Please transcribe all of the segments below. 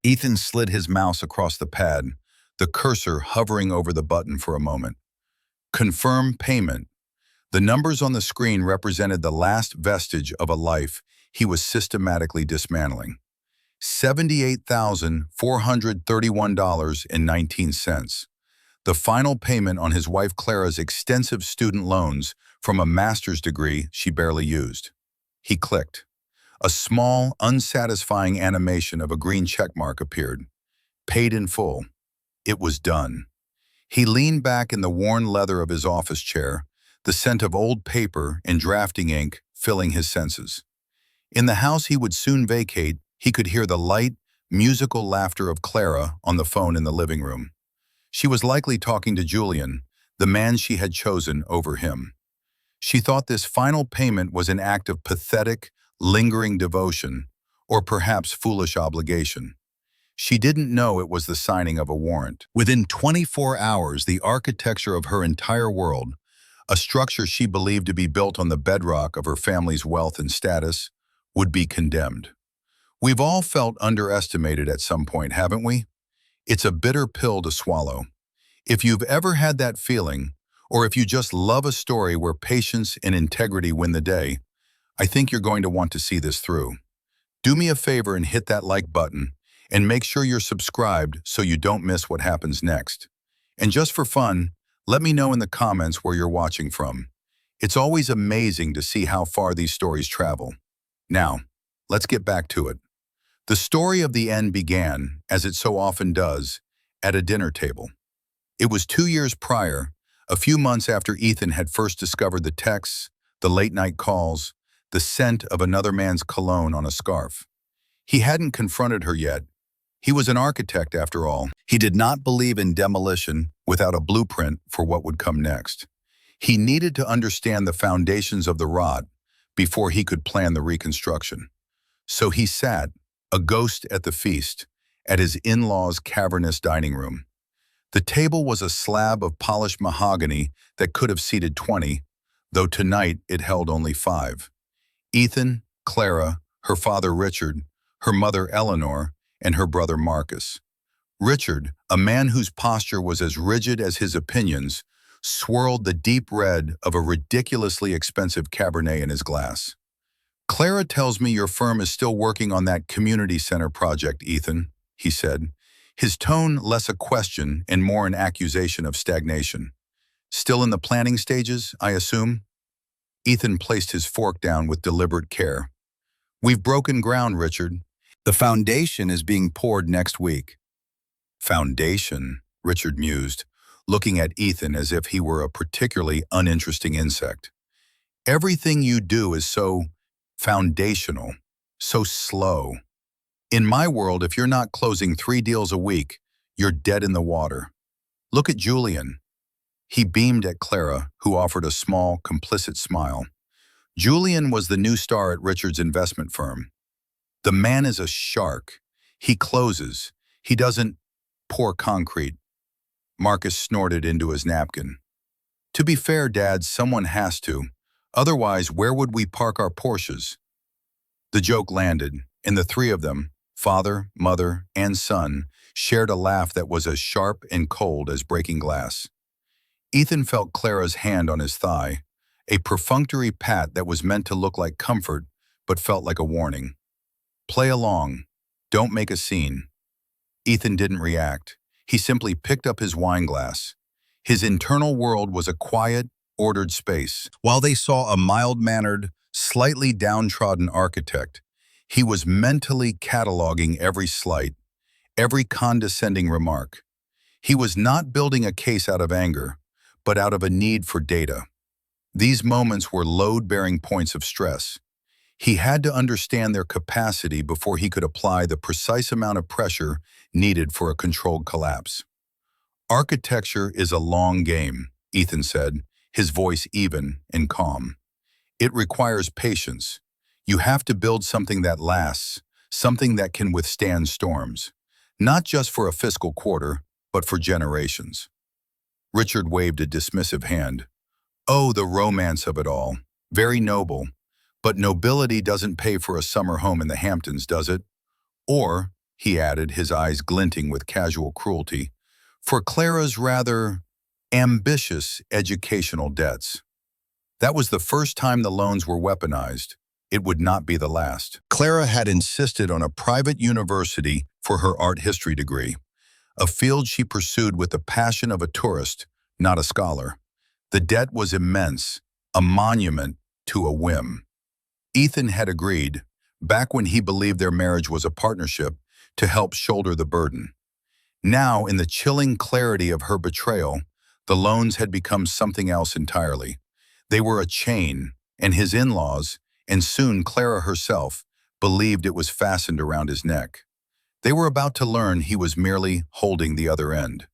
Ethan slid his mouse across the pad, the cursor hovering over the button for a moment. Confirm payment. The numbers on the screen represented the last vestige of a life he was systematically dismantling. $78,431.19. The final payment on his wife Clara's extensive student loans from a master's degree she barely used. He clicked. A small, unsatisfying animation of a green checkmark appeared. Paid in full. It was done. He leaned back in the worn leather of his office chair, the scent of old paper and drafting ink filling his senses. In the house he would soon vacate, he could hear the light, musical laughter of Clara on the phone in the living room. She was likely talking to Julian, the man she had chosen over him. She thought this final payment was an act of pathetic, lingering devotion, or perhaps foolish obligation. She didn't know it was the signing of a warrant. Within 24 hours, the architecture of her entire world, a structure she believed to be built on the bedrock of her family's wealth and status, would be condemned. We've all felt underestimated at some point, haven't we? It's a bitter pill to swallow. If you've ever had that feeling, or if you just love a story where patience and integrity win the day, I think you're going to want to see this through. Do me a favor and hit that like button, and make sure you're subscribed so you don't miss what happens next. And just for fun, let me know in the comments where you're watching from. It's always amazing to see how far these stories travel. Now, let's get back to it. The story of the end began, as it so often does, at a dinner table. It was 2 years prior, a few months after Ethan had first discovered the texts, the late-night calls, the scent of another man's cologne on a scarf. He hadn't confronted her yet. He was an architect, after all. He did not believe in demolition without a blueprint for what would come next. He needed to understand the foundations of the rod before he could plan the reconstruction. So he sat, a ghost at the feast, at his in-laws' cavernous dining room. The table was a slab of polished mahogany that could have seated 20, though tonight it held only 5. Ethan, Clara, her father Richard, her mother Eleanor, and her brother Marcus. Richard, a man whose posture was as rigid as his opinions, swirled the deep red of a ridiculously expensive Cabernet in his glass. "Clara tells me your firm is still working on that community center project, Ethan," he said, his tone less a question and more an accusation of stagnation. "Still in the planning stages, I assume?" Ethan placed his fork down with deliberate care. "We've broken ground, Richard. The foundation is being poured next week." "Foundation," Richard mused, looking at Ethan as if he were a particularly uninteresting insect. "Everything you do is so foundational, so slow. In my world, if you're not closing 3 deals a week, you're dead in the water. Look at Julian." He beamed at Clara, who offered a small, complicit smile. Julian was the new star at Richard's investment firm. "The man is a shark. He closes. He doesn't pour concrete." Marcus snorted into his napkin. "To be fair, Dad, someone has to. Otherwise, where would we park our Porsches?" The joke landed, and the 3 of them, father, mother, and son, shared a laugh that was as sharp and cold as breaking glass. Ethan felt Clara's hand on his thigh, a perfunctory pat that was meant to look like comfort but felt like a warning. "Play along. Don't make a scene." Ethan didn't react. He simply picked up his wineglass. His internal world was a quiet, ordered space. While they saw a mild-mannered, slightly downtrodden architect, he was mentally cataloging every slight, every condescending remark. He was not building a case out of anger, but out of a need for data. These moments were load-bearing points of stress. He had to understand their capacity before he could apply the precise amount of pressure needed for a controlled collapse. "Architecture is a long game," Ethan said, his voice even and calm. "It requires patience. You have to build something that lasts, something that can withstand storms, not just for a fiscal quarter, but for generations." Richard waved a dismissive hand. "Oh, the romance of it all. Very noble. But nobility doesn't pay for a summer home in the Hamptons, does it? Or he added, his eyes glinting with casual cruelty, for Clara's rather ambitious educational debts. That was the first time the loans were weaponized. It would not be the last. Clara had insisted on a private university for her art history degree, a field she pursued with the passion of a tourist, not a scholar. The debt was immense, a monument to a whim. Ethan had agreed, back when he believed their marriage was a partnership, to help shoulder the burden. Now, in the chilling clarity of her betrayal, the loans had become something else entirely. They were a chain, and his in-laws, and soon Clara herself, believed it was fastened around his neck. They were about to learn he was merely holding the other end.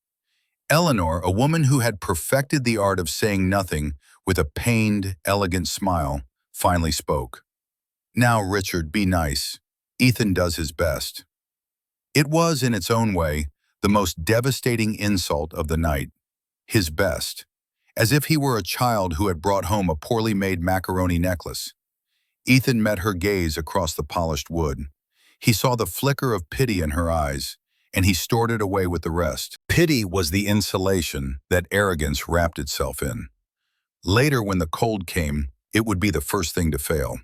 Eleanor, a woman who had perfected the art of saying nothing with a pained, elegant smile, finally spoke. "Now, Richard, be nice. Ethan does his best." It was, in its own way, the most devastating insult of the night. His best. As if he were a child who had brought home a poorly made macaroni necklace. Ethan met her gaze across the polished wood. He saw the flicker of pity in her eyes, and he stored it away with the rest. Pity was the insulation that arrogance wrapped itself in. Later, when the cold came, it would be the first thing to fail.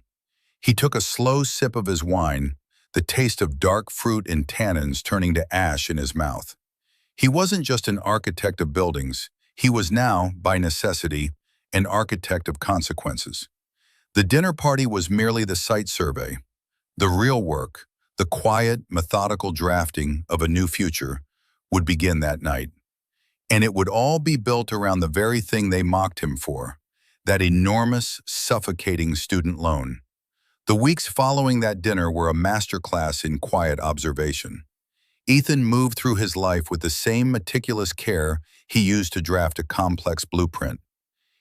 He took a slow sip of his wine, the taste of dark fruit and tannins turning to ash in his mouth. He wasn't just an architect of buildings. He was now, by necessity, an architect of consequences. The dinner party was merely the site survey. The real work, the quiet, methodical drafting of a new future, would begin that night. And it would all be built around the very thing they mocked him for, that enormous, suffocating student loan. The weeks following that dinner were a masterclass in quiet observation. Ethan moved through his life with the same meticulous care he used to draft a complex blueprint.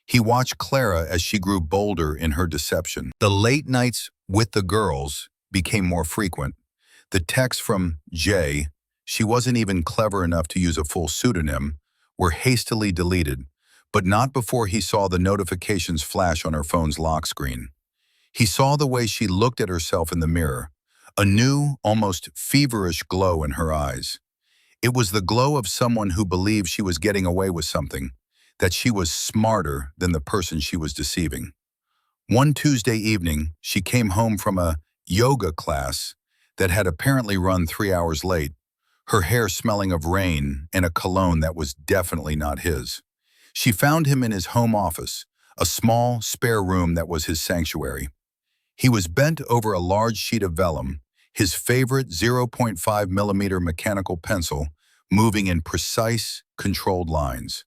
He watched Clara as she grew bolder in her deception. The late nights with the girls became more frequent. The texts from Jay, she wasn't even clever enough to use a full pseudonym, were hastily deleted, but not before he saw the notifications flash on her phone's lock screen. He saw the way she looked at herself in the mirror, a new, almost feverish glow in her eyes. It was the glow of someone who believed she was getting away with something, that she was smarter than the person she was deceiving. One Tuesday evening, she came home from a yoga class that had apparently run 3 hours late, her hair smelling of rain and a cologne that was definitely not his. She found him in his home office, a small, spare room that was his sanctuary. He was bent over a large sheet of vellum, his favorite 0.5 millimeter mechanical pencil moving in precise, controlled lines.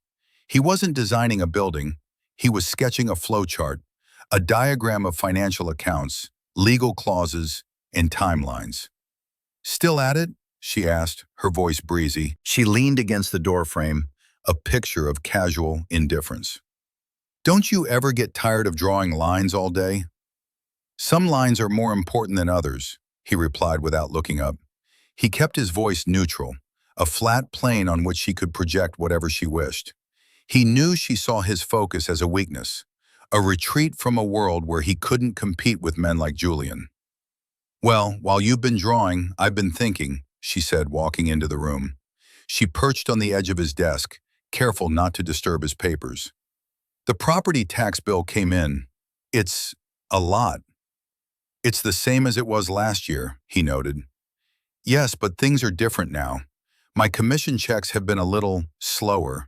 He wasn't designing a building, he was sketching a flowchart, a diagram of financial accounts, legal clauses, and timelines. "Still at it?" she asked, her voice breezy. She leaned against the doorframe, a picture of casual indifference. "Don't you ever get tired of drawing lines all day?" "Some lines are more important than others," he replied without looking up. He kept his voice neutral, a flat plane on which she could project whatever she wished. He knew she saw his focus as a weakness, a retreat from a world where he couldn't compete with men like Julian. "Well, while you've been drawing, I've been thinking," she said, walking into the room. She perched on the edge of his desk, careful not to disturb his papers. "The property tax bill came in. It's a lot." "It's the same as it was last year," he noted. "Yes, but things are different now. My commission checks have been a little slower.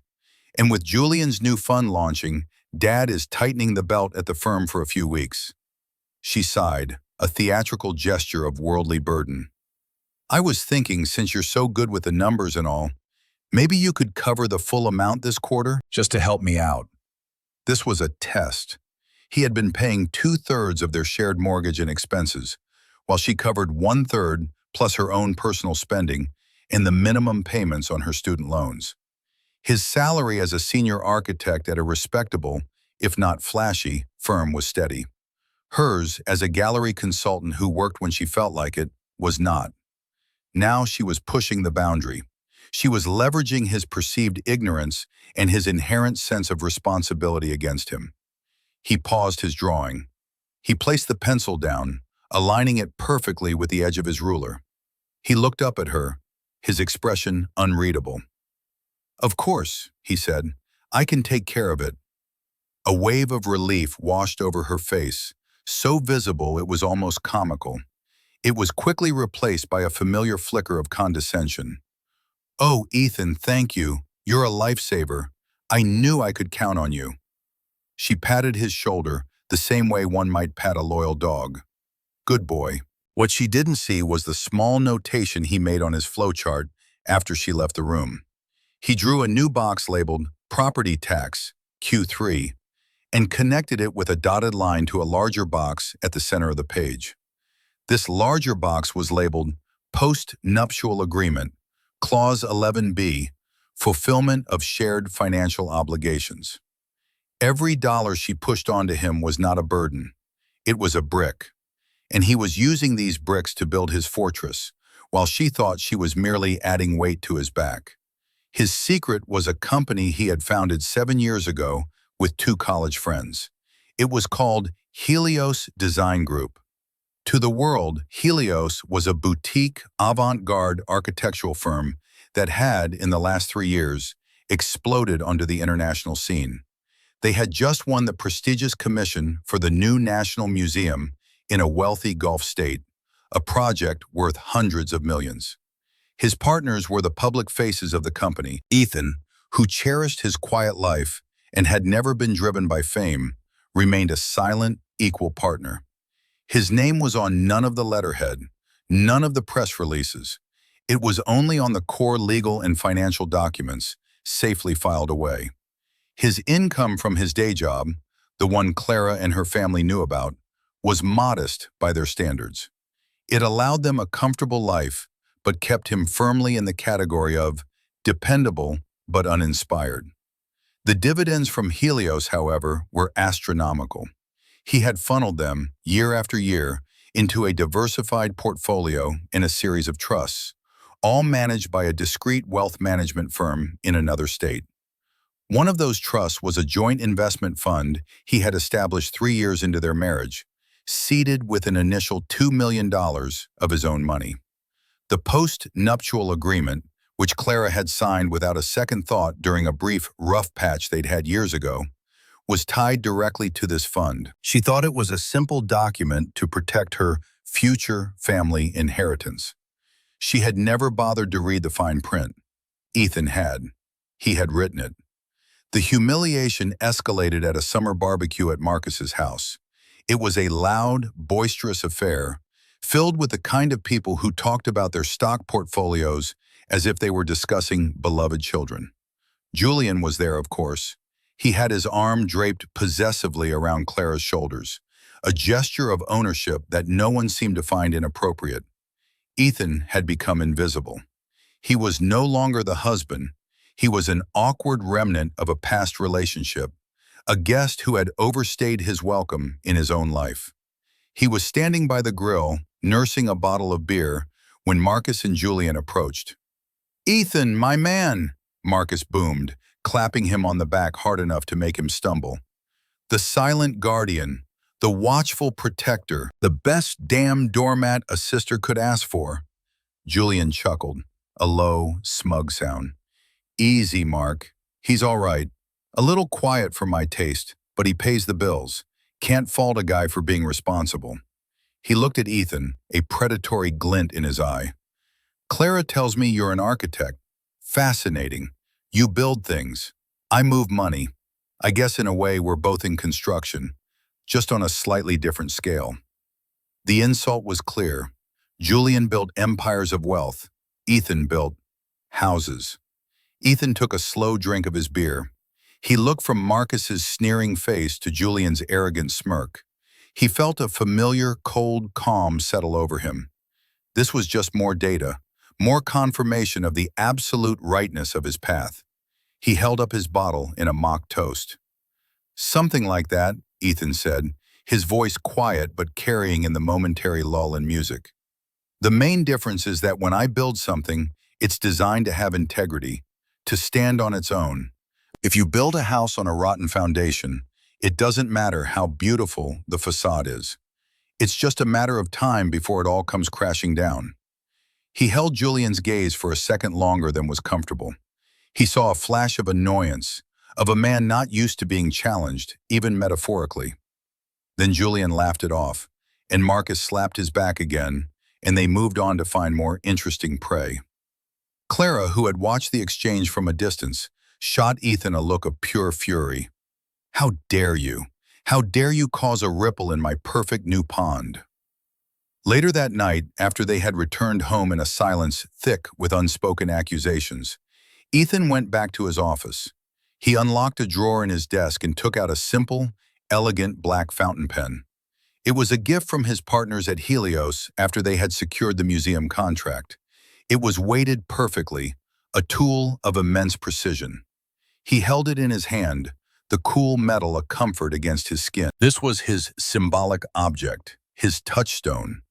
And with Julian's new fund launching, Dad is tightening the belt at the firm for a few weeks." She sighed, a theatrical gesture of worldly burden. "I was thinking, since you're so good with the numbers and all, maybe you could cover the full amount this quarter, just to help me out." This was a test. He had been paying 2/3 of their shared mortgage and expenses, while she covered 1/3 plus her own personal spending and the minimum payments on her student loans. His salary as a senior architect at a respectable, if not flashy, firm was steady. Hers, as a gallery consultant who worked when she felt like it, was not. Now she was pushing the boundary. She was leveraging his perceived ignorance and his inherent sense of responsibility against him. He paused his drawing. He placed the pencil down, aligning it perfectly with the edge of his ruler. He looked up at her, his expression unreadable. "Of course," he said, "I can take care of it." A wave of relief washed over her face, so visible it was almost comical. It was quickly replaced by a familiar flicker of condescension. "Oh, Ethan, thank you. You're a lifesaver. I knew I could count on you." She patted his shoulder, the same way one might pat a loyal dog. "Good boy." What she didn't see was the small notation he made on his flowchart after she left the room. He drew a new box labeled Property Tax, Q3, and connected it with a dotted line to a larger box at the center of the page. This larger box was labeled Post-Nuptial Agreement, Clause 11B, Fulfillment of Shared Financial Obligations. Every dollar she pushed onto him was not a burden. It was a brick. And he was using these bricks to build his fortress, while she thought she was merely adding weight to his back. His secret was a company he had founded 7 years ago with 2 college friends. It was called Helios Design Group. To the world, Helios was a boutique, avant-garde architectural firm that had, in the last 3 years, exploded onto the international scene. They had just won the prestigious commission for the new National Museum in a wealthy Gulf state, a project worth hundreds of millions. His partners were the public faces of the company. Ethan, who cherished his quiet life and had never been driven by fame, remained a silent, equal partner. His name was on none of the letterhead, none of the press releases. It was only on the core legal and financial documents, safely filed away. His income from his day job, the one Clara and her family knew about, was modest by their standards. It allowed them a comfortable life, but kept him firmly in the category of dependable but uninspired. The dividends from Helios, however, were astronomical. He had funneled them, year after year, into a diversified portfolio in a series of trusts, all managed by a discreet wealth management firm in another state. One of those trusts was a joint investment fund he had established 3 years into their marriage, seeded with an initial $2 million of his own money. The post-nuptial agreement, which Clara had signed without a second thought during a brief rough patch they'd had years ago, was tied directly to this fund. She thought it was a simple document to protect her future family inheritance. She had never bothered to read the fine print. Ethan had. He had written it. The humiliation escalated at a summer barbecue at Marcus's house. It was a loud, boisterous affair, filled with the kind of people who talked about their stock portfolios as if they were discussing beloved children. Julian was there, of course. He had his arm draped possessively around Clara's shoulders, a gesture of ownership that no one seemed to find inappropriate. Ethan had become invisible. He was no longer the husband. He was an awkward remnant of a past relationship, a guest who had overstayed his welcome in his own life. He was standing by the grill, nursing a bottle of beer, when Marcus and Julian approached. "Ethan, my man!" Marcus boomed, clapping him on the back hard enough to make him stumble. The silent guardian, the watchful protector, the best damn doormat a sister could ask for. Julian chuckled, a low, smug sound. "Easy, Mark. He's all right. A little quiet for my taste, but he pays the bills. Can't fault a guy for being responsible." He looked at Ethan, a predatory glint in his eye. "Clara tells me you're an architect. Fascinating. You build things. I move money. I guess in a way we're both in construction, just on a slightly different scale." The insult was clear. Julian built empires of wealth. Ethan built houses. Ethan took a slow drink of his beer. He looked from Marcus's sneering face to Julian's arrogant smirk. He felt a familiar, cold calm settle over him. This was just more data, more confirmation of the absolute rightness of his path. He held up his bottle in a mock toast. "Something like that," Ethan said, his voice quiet but carrying in the momentary lull in music. "The main difference is that when I build something, it's designed to have integrity, to stand on its own. If you build a house on a rotten foundation, it doesn't matter how beautiful the facade is. It's just a matter of time before it all comes crashing down." He held Julian's gaze for a second longer than was comfortable. He saw a flash of annoyance, of a man not used to being challenged, even metaphorically. Then Julian laughed it off, and Marcus slapped his back again, and they moved on to find more interesting prey. Clara, who had watched the exchange from a distance, shot Ethan a look of pure fury. "How dare you? How dare you cause a ripple in my perfect new pond?" Later that night, after they had returned home in a silence thick with unspoken accusations, Ethan went back to his office. He unlocked a drawer in his desk and took out a simple, elegant black fountain pen. It was a gift from his partners at Helios after they had secured the museum contract. It was weighted perfectly, a tool of immense precision. He held it in his hand, the cool metal a comfort against his skin. This was his symbolic object, his touchstone.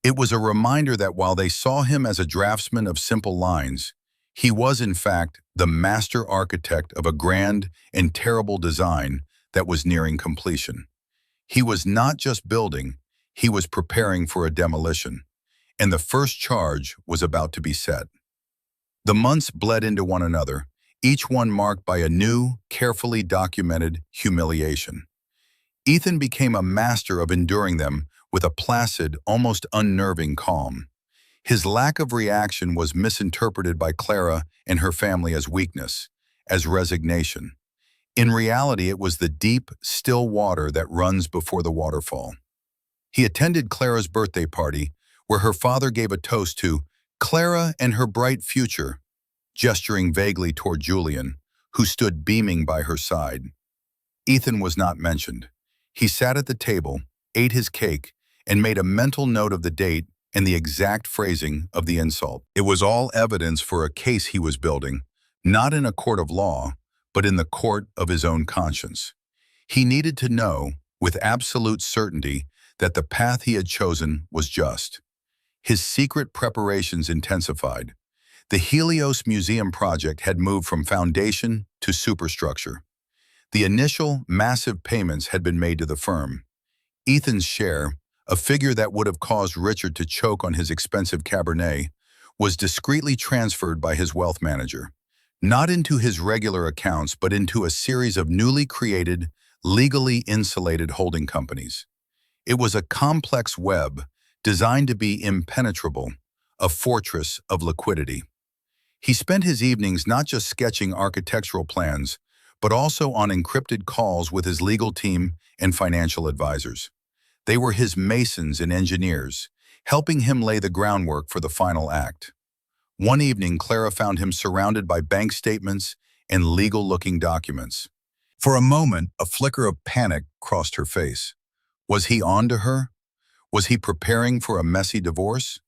It was a reminder that while they saw him as a draftsman of simple lines, he was in fact the master architect of a grand and terrible design that was nearing completion. He was not just building, he was preparing for a demolition, and the first charge was about to be set. The months bled into one another, each one marked by a new, carefully documented humiliation. Ethan became a master of enduring them with a placid, almost unnerving calm. His lack of reaction was misinterpreted by Clara and her family as weakness, as resignation. In reality, it was the deep, still water that runs before the waterfall. He attended Clara's birthday party, where her father gave a toast to Clara and her bright future, gesturing vaguely toward Julian, who stood beaming by her side. Ethan was not mentioned. He sat at the table, ate his cake, and made a mental note of the date and the exact phrasing of the insult. It was all evidence for a case he was building, not in a court of law, but in the court of his own conscience. He needed to know, with absolute certainty, that the path he had chosen was just. His secret preparations intensified. The Helios Museum project had moved from foundation to superstructure. The initial, massive payments had been made to the firm. Ethan's share, a figure that would have caused Richard to choke on his expensive Cabernet, was discreetly transferred by his wealth manager, not into his regular accounts but into a series of newly created, legally insulated holding companies. It was a complex web designed to be impenetrable, a fortress of liquidity. He spent his evenings not just sketching architectural plans, but also on encrypted calls with his legal team and financial advisors. They were his masons and engineers, helping him lay the groundwork for the final act. One evening, Clara found him surrounded by bank statements and legal-looking documents. For a moment, a flicker of panic crossed her face. Was he on to her? Was he preparing for a messy divorce?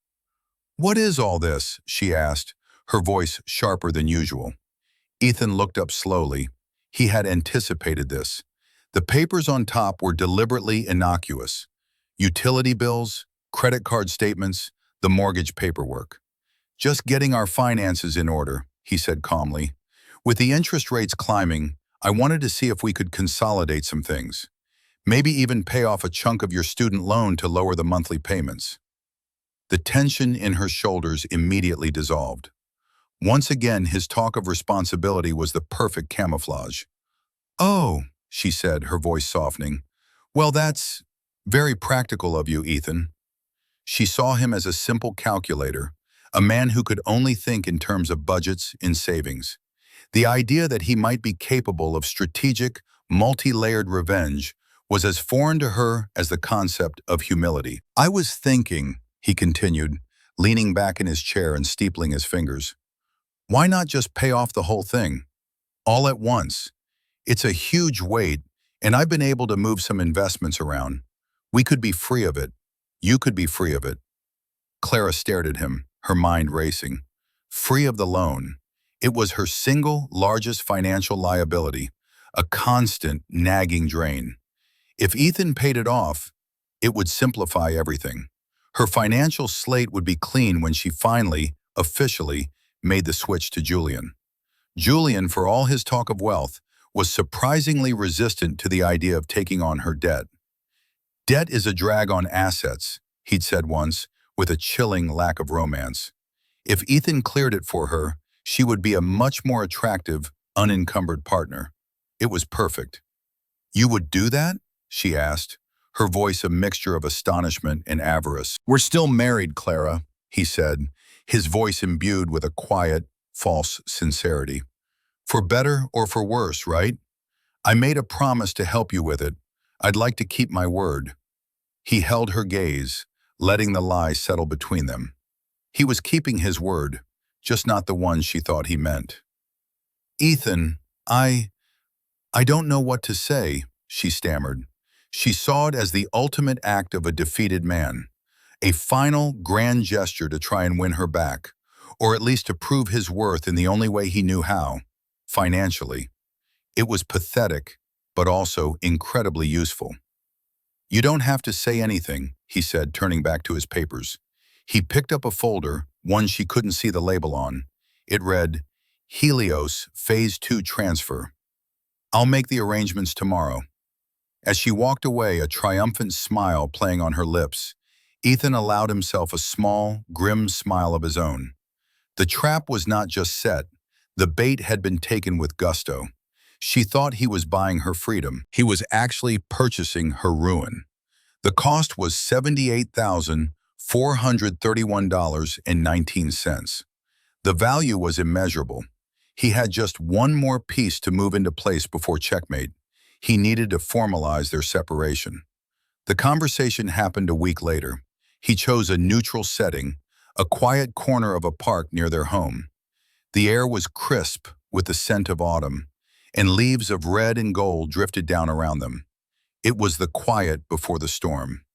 "What is all this?" she asked, her voice sharper than usual. Ethan looked up slowly. He had anticipated this. The papers on top were deliberately innocuous. Utility bills, credit card statements, the mortgage paperwork. "Just getting our finances in order," he said calmly. "With the interest rates climbing, I wanted to see if we could consolidate some things. Maybe even pay off a chunk of your student loan to lower the monthly payments." The tension in her shoulders immediately dissolved. Once again, his talk of responsibility was the perfect camouflage. "Oh," she said, her voice softening. "Well, that's very practical of you, Ethan." She saw him as a simple calculator, a man who could only think in terms of budgets and savings. The idea that he might be capable of strategic, multi-layered revenge was as foreign to her as the concept of humility. "I was thinking," he continued, leaning back in his chair and steepling his fingers, "why not just pay off the whole thing? All at once. It's a huge weight, and I've been able to move some investments around. We could be free of it. You could be free of it." Clara stared at him, her mind racing. Free of the loan. It was her single largest financial liability, a constant, nagging drain. If Ethan paid it off, it would simplify everything. Her financial slate would be clean when she finally, officially, made the switch to Julian. Julian, for all his talk of wealth, was surprisingly resistant to the idea of taking on her debt. "Debt is a drag on assets," he'd said once, with a chilling lack of romance. If Ethan cleared it for her, she would be a much more attractive, unencumbered partner. It was perfect. "You would do that?" she asked, her voice a mixture of astonishment and avarice. "We're still married, Clara," he said, his voice imbued with a quiet, false sincerity. "For better or for worse, right? I made a promise to help you with it. I'd like to keep my word." He held her gaze, letting the lie settle between them. He was keeping his word, just not the one she thought he meant. "Ethan, I don't know what to say," she stammered. She saw it as the ultimate act of a defeated man, a final, grand gesture to try and win her back, or at least to prove his worth in the only way he knew how, financially. It was pathetic, but also incredibly useful. "You don't have to say anything," he said, turning back to his papers. He picked up a folder, one she couldn't see the label on. It read, "Helios Phase 2 Transfer. I'll make the arrangements tomorrow." As she walked away, a triumphant smile playing on her lips, Ethan allowed himself a small, grim smile of his own. The trap was not just set, the bait had been taken with gusto. She thought he was buying her freedom. He was actually purchasing her ruin. The cost was $78,431.19. The value was immeasurable. He had just one more piece to move into place before checkmate. He needed to formalize their separation. The conversation happened a week later. He chose a neutral setting, a quiet corner of a park near their home. The air was crisp with the scent of autumn, and leaves of red and gold drifted down around them. It was the quiet before the storm.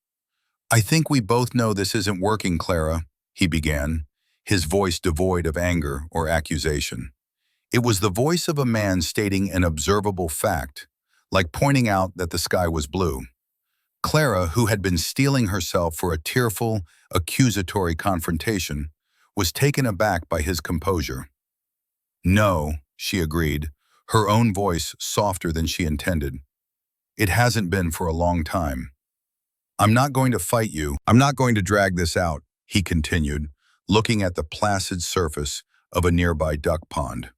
"I think we both know this isn't working, Clara," he began, his voice devoid of anger or accusation. It was the voice of a man stating an observable fact, like pointing out that the sky was blue. Clara, who had been steeling herself for a tearful, accusatory confrontation, was taken aback by his composure. "No," she agreed, her own voice softer than she intended. "It hasn't been for a long time. I'm not going to fight you. I'm not going to drag this out," he continued, looking at the placid surface of a nearby duck pond.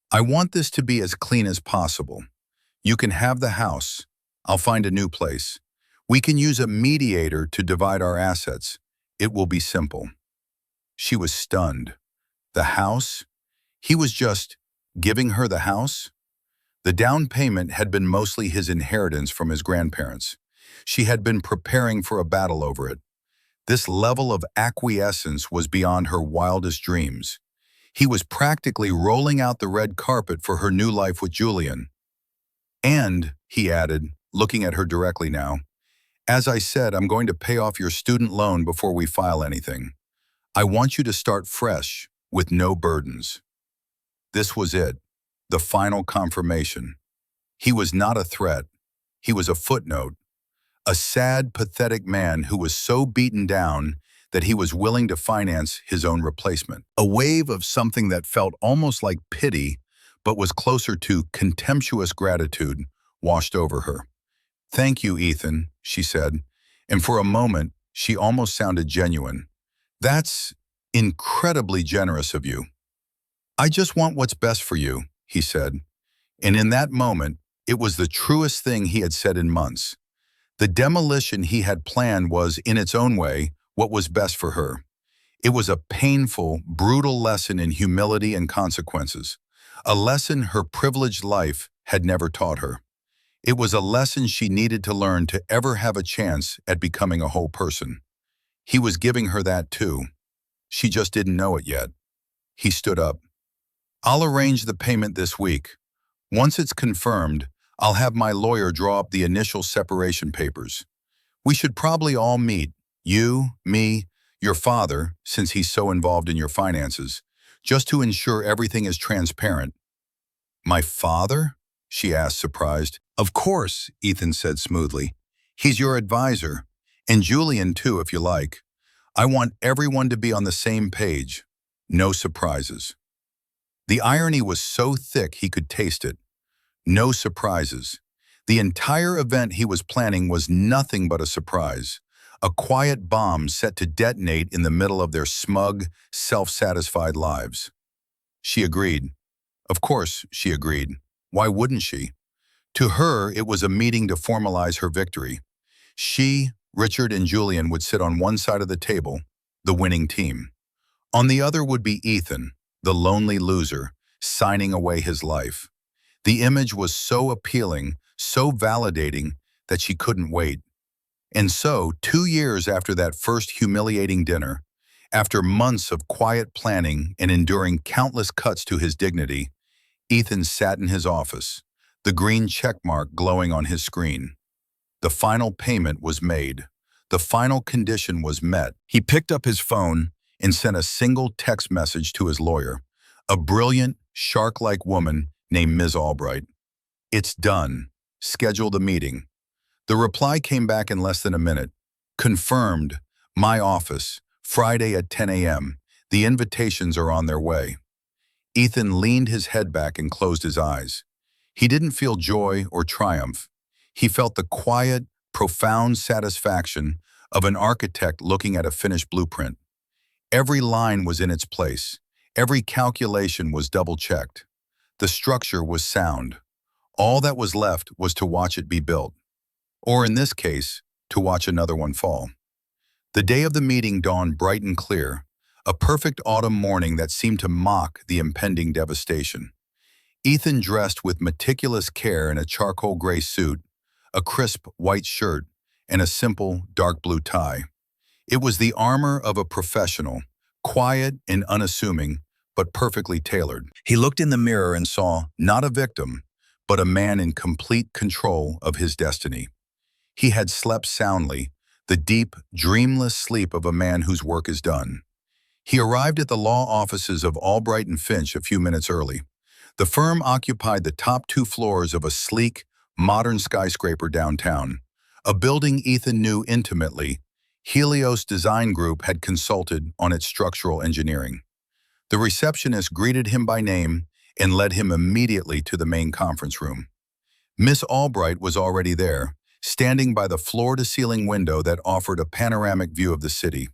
"I want this to be as clean as possible. You can have the house. I'll find a new place. We can use a mediator to divide our assets. It will be simple." She was stunned. The house? He was just giving her the house? The down payment had been mostly his inheritance from his grandparents. She had been preparing for a battle over it. This level of acquiescence was beyond her wildest dreams. He was practically rolling out the red carpet for her new life with Julian. "And," he added, looking at her directly now, "as I said, I'm going to pay off your student loan before we file anything. I want you to start fresh, with no burdens." This was it, the final confirmation. He was not a threat. He was a footnote. A sad, pathetic man who was so beaten down that he was willing to finance his own replacement. A wave of something that felt almost like pity, but was closer to contemptuous gratitude, washed over her. "Thank you, Ethan," she said, and for a moment, she almost sounded genuine. "That's incredibly generous of you." "I just want what's best for you," he said. And in that moment, it was the truest thing he had said in months. The demolition he had planned was, in its own way, what was best for her. It was a painful, brutal lesson in humility and consequences, a lesson her privileged life had never taught her. It was a lesson she needed to learn to ever have a chance at becoming a whole person. He was giving her that too. She just didn't know it yet. He stood up. "I'll arrange the payment this week. Once it's confirmed, I'll have my lawyer draw up the initial separation papers. We should probably all meet, you, me, your father, since he's so involved in your finances, just to ensure everything is transparent." "My father?" she asked, surprised. "Of course," Ethan said smoothly. "He's your advisor, and Julian too, if you like. I want everyone to be on the same page. No surprises." The irony was so thick he could taste it. No surprises. The entire event he was planning was nothing but a surprise, a quiet bomb set to detonate in the middle of their smug, self-satisfied lives. She agreed. Of course, she agreed. Why wouldn't she? To her, it was a meeting to formalize her victory. She, Richard, and Julian would sit on one side of the table, the winning team. On the other would be Ethan, the lonely loser, signing away his life. The image was so appealing, so validating, that she couldn't wait. And so, 2 years after that first humiliating dinner, after months of quiet planning and enduring countless cuts to his dignity, Ethan sat in his office, the green checkmark glowing on his screen. The final payment was made. The final condition was met. He picked up his phone and sent a single text message to his lawyer, a brilliant, shark-like woman named Ms. Albright. "It's done. Schedule the meeting." The reply came back in less than a minute. "Confirmed. My office. Friday at 10 a.m. The invitations are on their way." Ethan leaned his head back and closed his eyes. He didn't feel joy or triumph. He felt the quiet, profound satisfaction of an architect looking at a finished blueprint. Every line was in its place. Every calculation was double-checked. The structure was sound. All that was left was to watch it be built. Or in this case, to watch another one fall. The day of the meeting dawned bright and clear, a perfect autumn morning that seemed to mock the impending devastation. Ethan dressed with meticulous care in a charcoal gray suit, a crisp white shirt, and a simple dark blue tie. It was the armor of a professional, quiet and unassuming, but perfectly tailored. He looked in the mirror and saw not a victim, but a man in complete control of his destiny. He had slept soundly, the deep, dreamless sleep of a man whose work is done. He arrived at the law offices of Albright and Finch a few minutes early. The firm occupied the top 2 floors of a sleek, modern skyscraper downtown, a building Ethan knew intimately. Helios Design Group had consulted on its structural engineering. The receptionist greeted him by name and led him immediately to the main conference room. Miss Albright was already there, standing by the floor-to-ceiling window that offered a panoramic view of the city.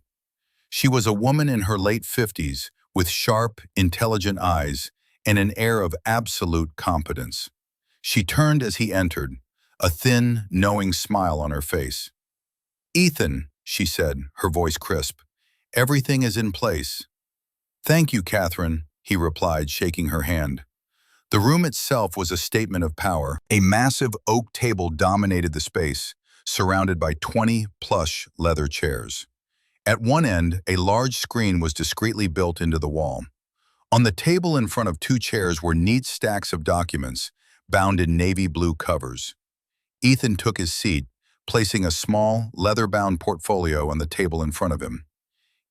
She was a woman in her late 50s, with sharp, intelligent eyes and an air of absolute competence. She turned as he entered, a thin, knowing smile on her face. "Ethan," she said, her voice crisp, "everything is in place." "Thank you, Catherine," he replied, shaking her hand. The room itself was a statement of power. A massive oak table dominated the space, surrounded by 20 plush leather chairs. At one end, a large screen was discreetly built into the wall. On the table in front of 2 chairs were neat stacks of documents, bound in navy blue covers. Ethan took his seat, placing a small, leather-bound portfolio on the table in front of him.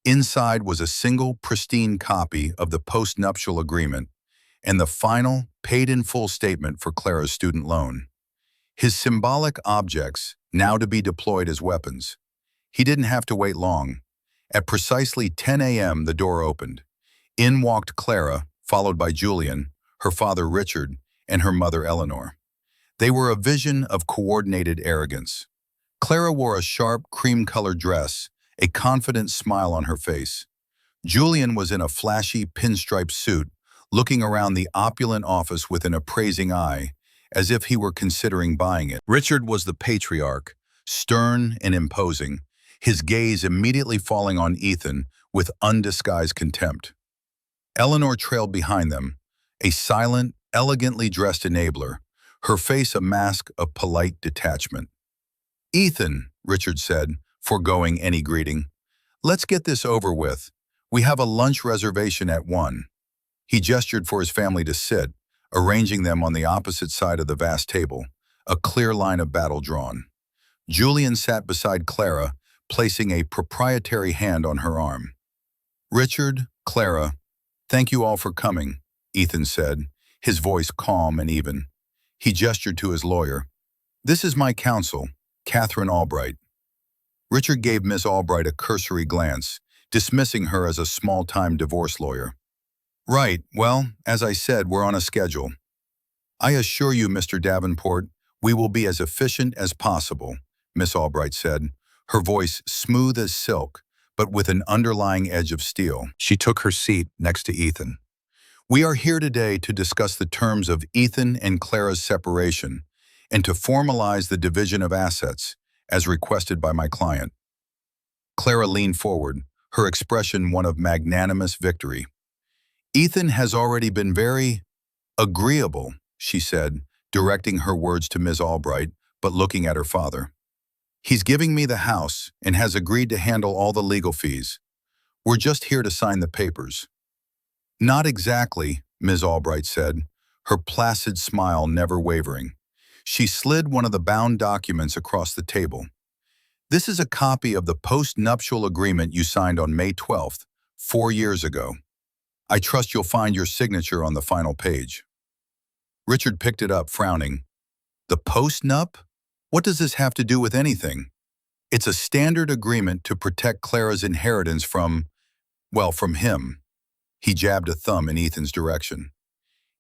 Inside was a single, pristine copy of the post-nuptial agreement and the final, paid-in-full statement for Clara's student loan. His symbolic objects, now to be deployed as weapons. He didn't have to wait long. At precisely 10 a.m., the door opened. In walked Clara, followed by Julian, her father Richard, and her mother Eleanor. They were a vision of coordinated arrogance. Clara wore a sharp, cream-colored dress, a confident smile on her face. Julian was in a flashy, pinstripe suit, looking around the opulent office with an appraising eye, as if he were considering buying it. Richard was the patriarch, stern and imposing, his gaze immediately falling on Ethan with undisguised contempt. Eleanor trailed behind them, a silent, elegantly dressed enabler, her face a mask of polite detachment. "Ethan," Richard said, foregoing any greeting, "let's get this over with. We have a lunch reservation at 1. He gestured for his family to sit, arranging them on the opposite side of the vast table, a clear line of battle drawn. Julian sat beside Clara, placing a proprietary hand on her arm. "Richard, Clara, thank you all for coming," Ethan said, his voice calm and even. He gestured to his lawyer. "This is my counsel, Catherine Albright." Richard gave Miss Albright a cursory glance, dismissing her as a small-time divorce lawyer. "Right, well, as I said, we're on a schedule. I assure you, Mr. Davenport, we will be as efficient as possible," Miss Albright said, her voice smooth as silk, but with an underlying edge of steel. She took her seat next to Ethan. We are here today to discuss the terms of Ethan and Clara's separation and to formalize the division of assets, as requested by my client. Clara leaned forward, her expression one of magnanimous victory. Ethan has already been very agreeable, she said, directing her words to Ms. Albright, but looking at her father. He's giving me the house and has agreed to handle all the legal fees. We're just here to sign the papers. Not exactly, Ms. Albright said, her placid smile never wavering. She slid one of the bound documents across the table. This is a copy of the post-nuptial agreement you signed on May 12th, 4 years ago. I trust you'll find your signature on the final page. Richard picked it up, frowning. The post-nup? What does this have to do with anything? It's a standard agreement to protect Clara's inheritance from him. He jabbed a thumb in Ethan's direction.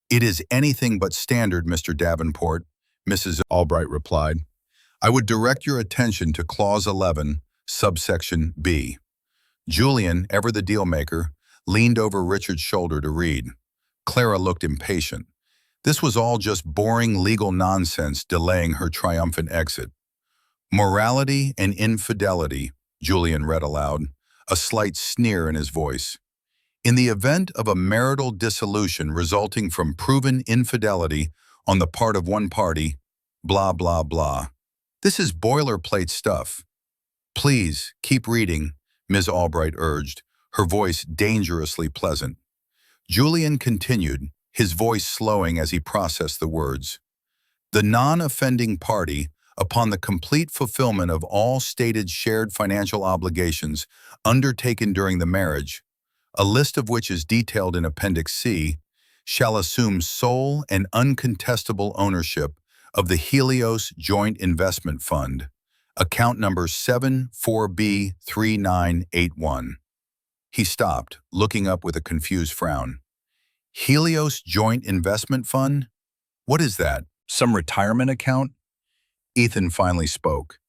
It is anything but standard, Mr. Davenport, Mrs. Albright replied. I would direct your attention to Clause 11, subsection B. Julian, ever the dealmaker, leaned over Richard's shoulder to read. Clara looked impatient. This was all just boring legal nonsense delaying her triumphant exit. Morality and infidelity, Julian read aloud, a slight sneer in his voice. In the event of a marital dissolution resulting from proven infidelity on the part of one party, blah, blah, blah. This is boilerplate stuff. Please, keep reading, Ms. Albright urged, her voice dangerously pleasant. Julian continued, his voice slowing as he processed the words. The non-offending party, upon the complete fulfillment of all stated shared financial obligations undertaken during the marriage, a list of which is detailed in Appendix C, shall assume sole and uncontestable ownership of the Helios Joint Investment Fund, account number 74B3981. He stopped, looking up with a confused frown. Helios Joint Investment Fund? What is that? Some retirement account? Ethan finally spoke.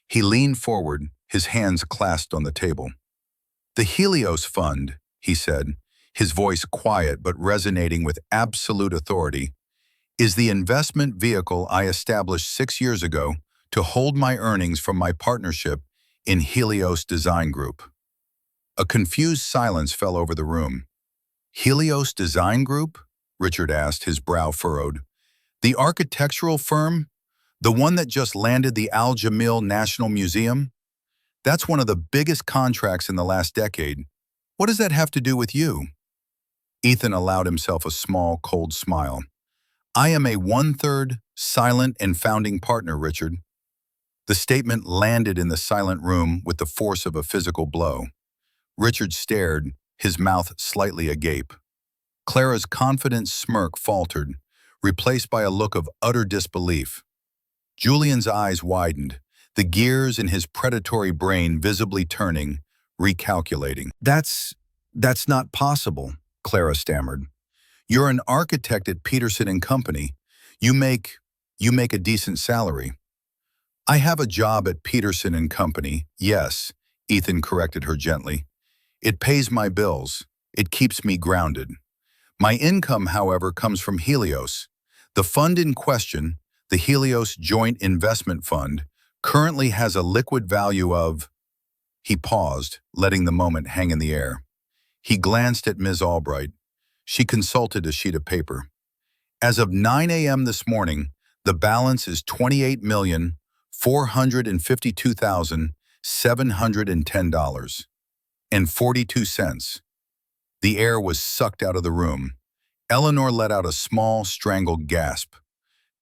He leaned forward, his hands clasped on the table. The Helios Fund, he said, his voice quiet but resonating with absolute authority, is the investment vehicle I established 6 years ago to hold my earnings from my partnership in Helios Design Group. A confused silence fell over the room. Helios Design Group? Richard asked, his brow furrowed. The architectural firm? The one that just landed the Al Jamil National Museum? That's one of the biggest contracts in the last decade. What does that have to do with you? Ethan allowed himself a small, cold smile. I am a 1/3 silent and founding partner, Richard. The statement landed in the silent room with the force of a physical blow. Richard stared, his mouth slightly agape. Clara's confident smirk faltered, replaced by a look of utter disbelief. Julian's eyes widened, the gears in his predatory brain visibly turning, recalculating. That's not possible, Clara stammered. You're an architect at Peterson and Company. You make a decent salary. I have a job at Peterson and Company, yes, Ethan corrected her gently. It pays my bills. It keeps me grounded. My income, however, comes from Helios. The fund in question, the Helios Joint Investment Fund, currently has a liquid value of... He paused, letting the moment hang in the air. He glanced at Ms. Albright. She consulted a sheet of paper. As of 9 a.m. this morning, the balance is $28,452,710.42. The air was sucked out of the room. Eleanor let out a small, strangled gasp.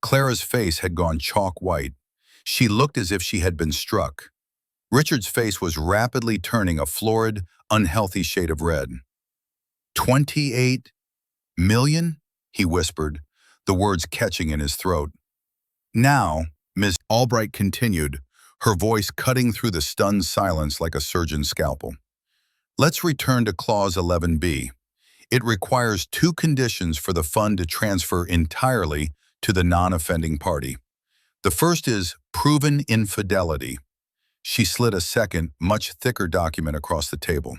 Clara's face had gone chalk white. She looked as if she had been struck. Richard's face was rapidly turning a florid, unhealthy shade of red. 28 million? He whispered, the words catching in his throat. Now, Ms. Albright continued, her voice cutting through the stunned silence like a surgeon's scalpel. Let's return to Clause 11B. It requires 2 conditions for the fund to transfer entirely to the non-offending party. The first is proven infidelity. She slid a second, much thicker document across the table.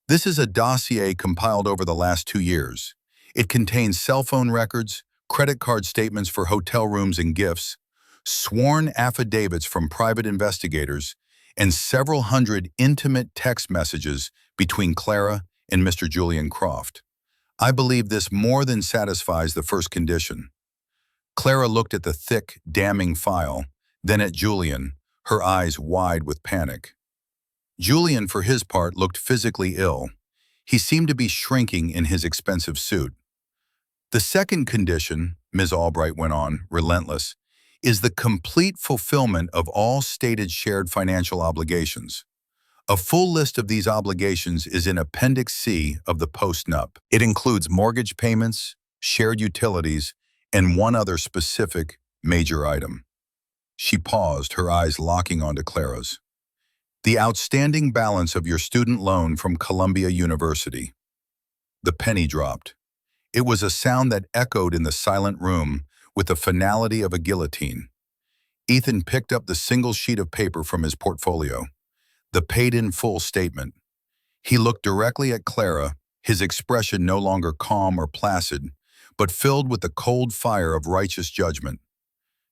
This is a dossier compiled over the last 2 years. It contains cell phone records, credit card statements for hotel rooms and gifts, sworn affidavits from private investigators, and several hundred intimate text messages between Clara and Mr. Julian Croft. I believe this more than satisfies the first condition. Clara looked at the thick, damning file, then at Julian, her eyes wide with panic. Julian, for his part, looked physically ill. He seemed to be shrinking in his expensive suit. The second condition, Ms. Albright went on, relentless, is the complete fulfillment of all stated shared financial obligations. A full list of these obligations is in Appendix C of the post-nup. It includes mortgage payments, shared utilities, and one other specific major item. She paused, her eyes locking onto Clara's. The outstanding balance of your student loan from Columbia University. The penny dropped. It was a sound that echoed in the silent room with the finality of a guillotine. Ethan picked up the single sheet of paper from his portfolio, the paid-in-full statement. He looked directly at Clara, his expression no longer calm or placid, but filled with the cold fire of righteous judgment.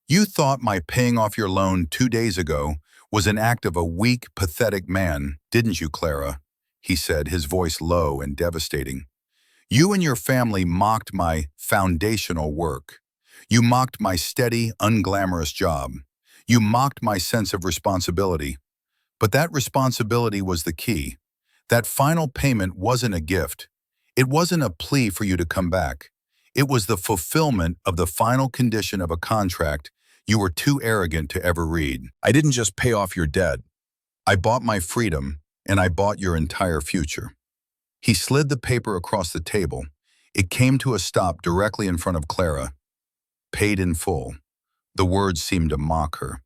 You thought my paying off your loan 2 days ago was an act of a weak, pathetic man, didn't you, Clara? He said, his voice low and devastating. You and your family mocked my foundational work. You mocked my steady, unglamorous job. You mocked my sense of responsibility. But that responsibility was the key. That final payment wasn't a gift. It wasn't a plea for you to come back. It was the fulfillment of the final condition of a contract you were too arrogant to ever read. I didn't just pay off your debt. I bought my freedom, and I bought your entire future. He slid the paper across the table. It came to a stop directly in front of Clara. Paid in full. The words seemed to mock her.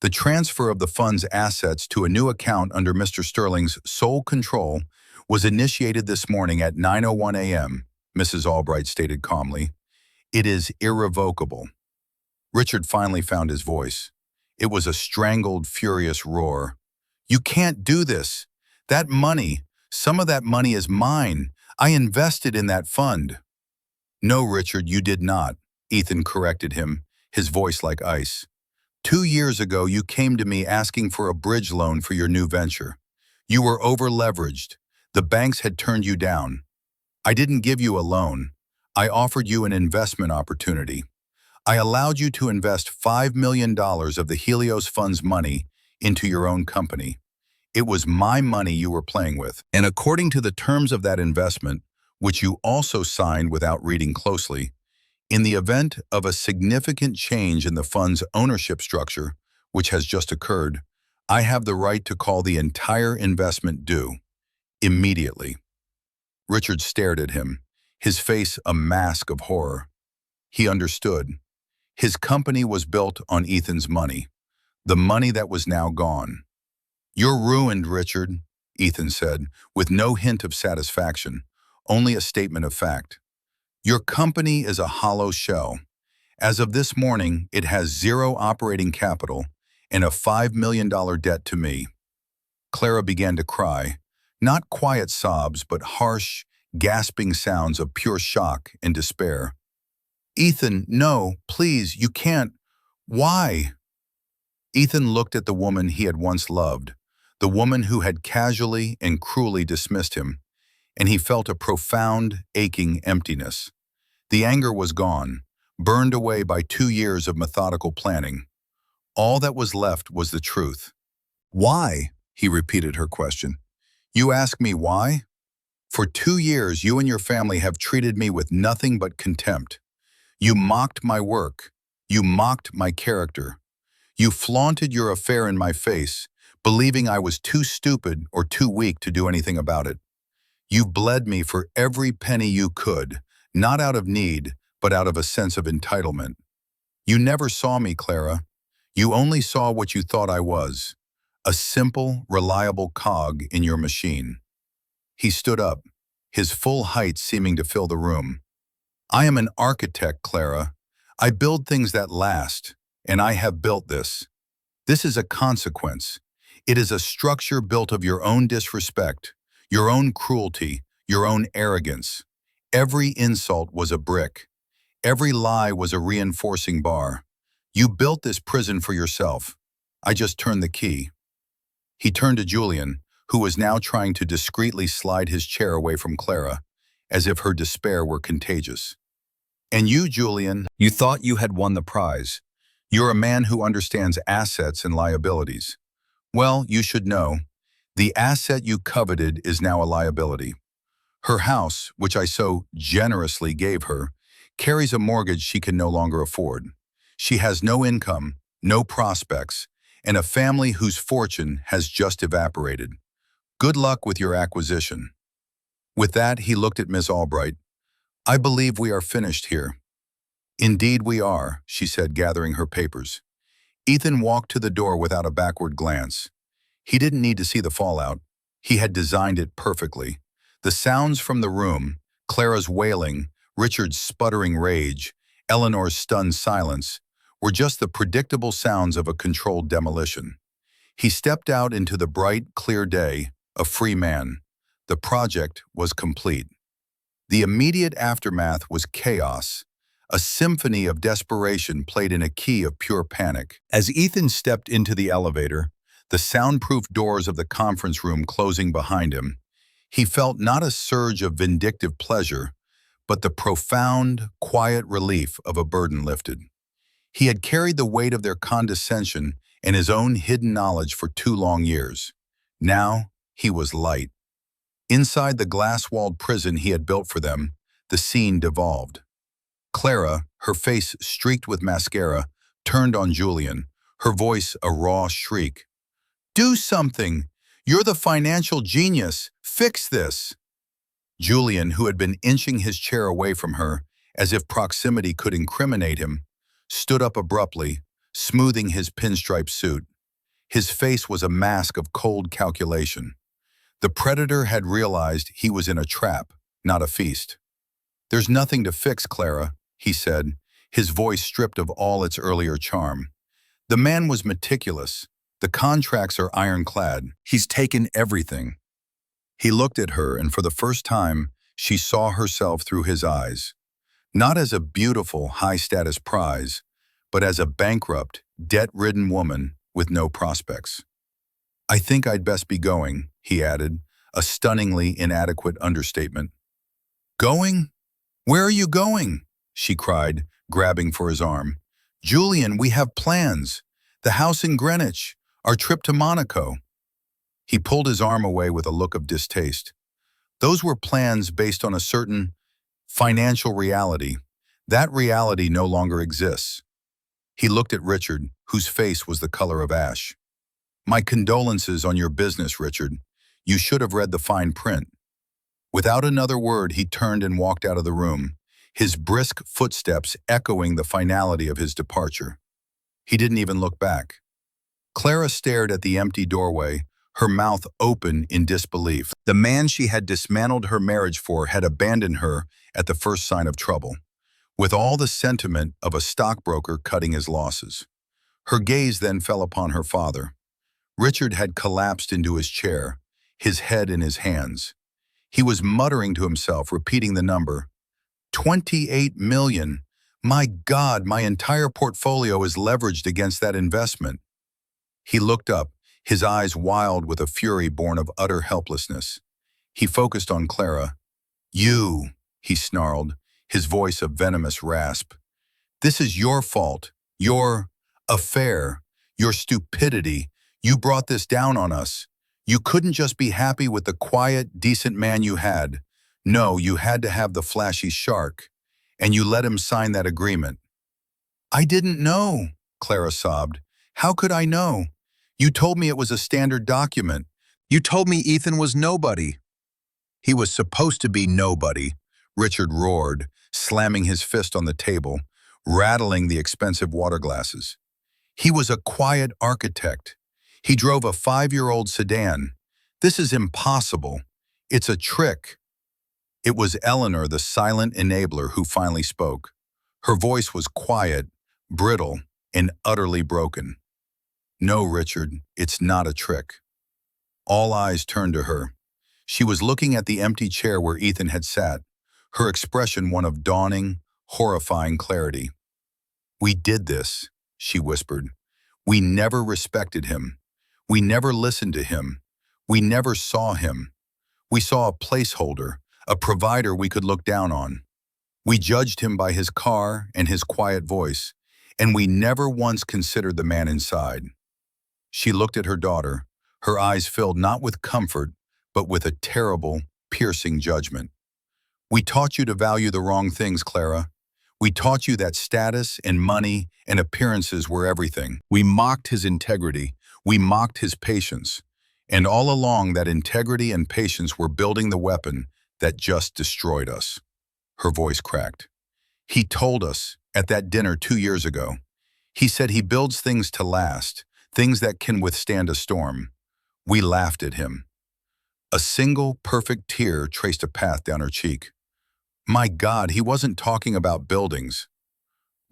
The transfer of the fund's assets to a new account under Mr. Sterling's sole control was initiated this morning at 9:01 a.m., Mrs. Albright stated calmly. It is irrevocable. Richard finally found his voice. It was a strangled, furious roar. You can't do this. That money, some of that money is mine. I invested in that fund. No, Richard, you did not, Ethan corrected him, his voice like ice. 2 years ago, you came to me asking for a bridge loan for your new venture. You were over-leveraged. The banks had turned you down. I didn't give you a loan. I offered you an investment opportunity. I allowed you to invest $5 million of the Helios Fund's money into your own company. It was my money you were playing with. And according to the terms of that investment, which you also signed without reading closely, in the event of a significant change in the fund's ownership structure, which has just occurred, I have the right to call the entire investment due, immediately. Richard stared at him, his face a mask of horror. He understood. His company was built on Ethan's money, the money that was now gone. You're ruined, Richard, Ethan said, with no hint of satisfaction, only a statement of fact. Your company is a hollow shell. As of this morning, it has 0 operating capital and a $5 million debt to me. Clara began to cry, not quiet sobs, but harsh, gasping sounds of pure shock and despair. Ethan, no, please, you can't. Why? Ethan looked at the woman he had once loved, the woman who had casually and cruelly dismissed him, and he felt a profound, aching emptiness. The anger was gone, burned away by 2 years of methodical planning. All that was left was the truth. Why? He repeated her question. You ask me why? For 2 years, you and your family have treated me with nothing but contempt. You mocked my work. You mocked my character. You flaunted your affair in my face, believing I was too stupid or too weak to do anything about it. You bled me for every penny you could, not out of need, but out of a sense of entitlement. You never saw me, Clara. You only saw what you thought I was, a simple, reliable cog in your machine. He stood up, his full height seeming to fill the room. I am an architect, Clara. I build things that last, and I have built this. This is a consequence. It is a structure built of your own disrespect, your own cruelty, your own arrogance. Every insult was a brick. Every lie was a reinforcing bar. You built this prison for yourself. I just turned the key. He turned to Julian, who was now trying to discreetly slide his chair away from Clara, as if her despair were contagious. And you, Julian, you thought you had won the prize. You're a man who understands assets and liabilities. Well, you should know, the asset you coveted is now a liability. Her house, which I so generously gave her, carries a mortgage she can no longer afford. She has no income, no prospects, and a family whose fortune has just evaporated. Good luck with your acquisition. With that, he looked at Miss Albright. I believe we are finished here. Indeed we are, she said, gathering her papers. Ethan walked to the door without a backward glance. He didn't need to see the fallout. He had designed it perfectly. The sounds from the room, Clara's wailing, Richard's sputtering rage, Eleanor's stunned silence, were just the predictable sounds of a controlled demolition. He stepped out into the bright, clear day, a free man. The project was complete. The immediate aftermath was chaos, a symphony of desperation played in a key of pure panic. As Ethan stepped into the elevator, the soundproof doors of the conference room closing behind him, he felt not a surge of vindictive pleasure, but the profound, quiet relief of a burden lifted. He had carried the weight of their condescension and his own hidden knowledge for 2 long years. Now, he was light. Inside the glass-walled prison he had built for them, the scene devolved. Clara, her face streaked with mascara, turned on Julian, her voice a raw shriek. Do something! You're the financial genius! Fix this! Julian, who had been inching his chair away from her, as if proximity could incriminate him, stood up abruptly, smoothing his pinstripe suit. His face was a mask of cold calculation. The predator had realized he was in a trap, not a feast. There's nothing to fix, Clara, he said, his voice stripped of all its earlier charm. The man was meticulous. The contracts are ironclad. He's taken everything. He looked at her, and for the first time, she saw herself through his eyes. Not as a beautiful, high-status prize, but as a bankrupt, debt-ridden woman with no prospects. I think I'd best be going, he added, a stunningly inadequate understatement. Going? Where are you going? She cried, grabbing for his arm. Julian, we have plans. The house in Greenwich, our trip to Monaco. He pulled his arm away with a look of distaste. Those were plans based on a certain financial reality. That reality no longer exists. He looked at Richard, whose face was the color of ash. My condolences on your business, Richard. You should have read the fine print. Without another word, he turned and walked out of the room, his brisk footsteps echoing the finality of his departure. He didn't even look back. Clara stared at the empty doorway, her mouth open in disbelief. The man she had dismantled her marriage for had abandoned her at the first sign of trouble, with all the sentiment of a stockbroker cutting his losses. Her gaze then fell upon her father. Richard had collapsed into his chair, his head in his hands. He was muttering to himself, repeating the number. 28 million. My God, my entire portfolio is leveraged against that investment. He looked up, his eyes wild with a fury born of utter helplessness. He focused on Clara. You, he snarled, his voice a venomous rasp. This is your fault, your affair, your stupidity. You brought this down on us. You couldn't just be happy with the quiet, decent man you had. No, you had to have the flashy shark. And you let him sign that agreement. I didn't know, Clara sobbed. How could I know? You told me it was a standard document. You told me Ethan was nobody. He was supposed to be nobody, Richard roared, slamming his fist on the table, rattling the expensive water glasses. He was a quiet architect. He drove a 5-year-old sedan. This is impossible. It's a trick. It was Eleanor, the silent enabler, who finally spoke. Her voice was quiet, brittle, and utterly broken. No, Richard, it's not a trick. All eyes turned to her. She was looking at the empty chair where Ethan had sat, her expression one of dawning, horrifying clarity. "We did this," she whispered. "We never respected him. We never listened to him. We never saw him. We saw a placeholder, a provider we could look down on. We judged him by his car and his quiet voice, and we never once considered the man inside." She looked at her daughter, her eyes filled not with comfort, but with a terrible, piercing judgment. "We taught you to value the wrong things, Clara. We taught you that status and money and appearances were everything. We mocked his integrity. We mocked his patience. And all along, that integrity and patience were building the weapon that just destroyed us." Her voice cracked. "He told us at that dinner 2 years ago. He said he builds things to last, things that can withstand a storm. We laughed at him." A single, perfect tear traced a path down her cheek. My God, he wasn't talking about buildings.